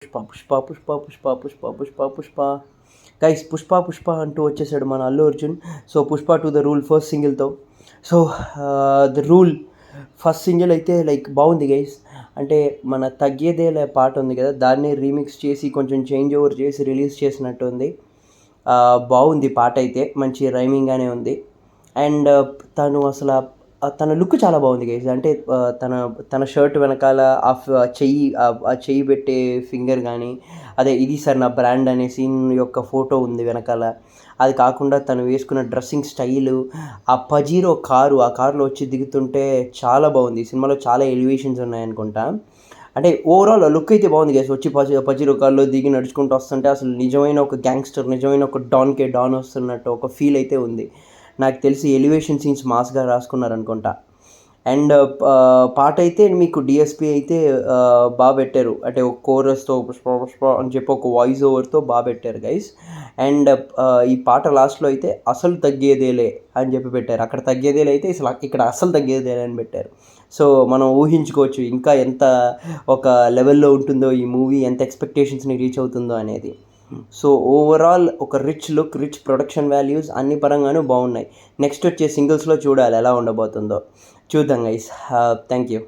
Pushpa Pushpa Pushpa Pushpa Pushpa Pushpa guys Pushpa Pushpa అంటూ వచ్చేసాడు మన Allu Arjun. So Pushpa two the rule first సింగిల్తో. So the rule first single అయితే లైక్ బాగుంది గైస్. అంటే మన తగ్గేదేలే పాట ఉంది కదా, దాన్ని రీమిక్స్ చేసి కొంచెం చేంజ్ ఓవర్ చేసి రిలీజ్ చేసినట్టు ఉంది. బాగుంది పాట అయితే, మంచి రైమింగ్గానే ఉంది. అండ్ తను అసలు తన లుక్ చాలా బాగుంది గైస్. అంటే తన తన షర్ట్ వెనకాల ఆ చెయ్యి పెట్టే ఫింగర్ కానీ, అదే ఇది సార్ నా బ్రాండ్ అనే సీన్ యొక్క ఫోటో ఉంది వెనకాల. అది కాకుండా తను వేసుకున్న డ్రెస్సింగ్ స్టైలు, ఆ పజీరో కారు, ఆ కారులో వచ్చి దిగుతుంటే చాలా బాగుంది. ఈ సినిమాలో చాలా ఎలివేషన్స్ ఉన్నాయనుకుంటా. అంటే ఓవరాల్ లుక్ అయితే బాగుంది గైస్. వచ్చి పజీరో కారులో దిగి నడుచుకుంటూ వస్తుంటే అసలు నిజమైన ఒక గ్యాంగ్స్టర్, నిజమైన ఒక డాన్ వస్తున్నట్టు ఒక ఫీల్ అయితే ఉంది. నాకు తెలిసి ఎలివేషన్ సీన్స్ మాస్గా రాసుకున్నారనుకుంటా. అండ్ పాట అయితే మీకు డిఎస్పి అయితే బాగా పెట్టారు. అంటే ఒక కోరస్తో పుష్ప పుష్ప అని చెప్పి ఒక వాయిస్ ఓవర్తో బాగా పెట్టారు గైస్. అండ్ ఈ పాట లాస్ట్లో అయితే అసలు తగ్గేదేలే అని చెప్పి పెట్టారు. అక్కడ తగ్గేదేలే అయితే ఇక్కడ అసలు తగ్గేదేలే అని పెట్టారు. సో మనం ఊహించుకోవచ్చు ఇంకా ఎంత ఒక లెవెల్లో ఉంటుందో ఈ మూవీ, ఎంత ఎక్స్పెక్టేషన్స్ని రీచ్ అవుతుందో అనేది. సో ఓవరాల్ ఒక rich look, rich production values అన్ని పరంగానూ బాగున్నాయి. నెక్స్ట్ వచ్చే సింగిల్స్లో చూడాలి ఎలా ఉండబోతుందో. చూద్దాం గైస్. Thank you.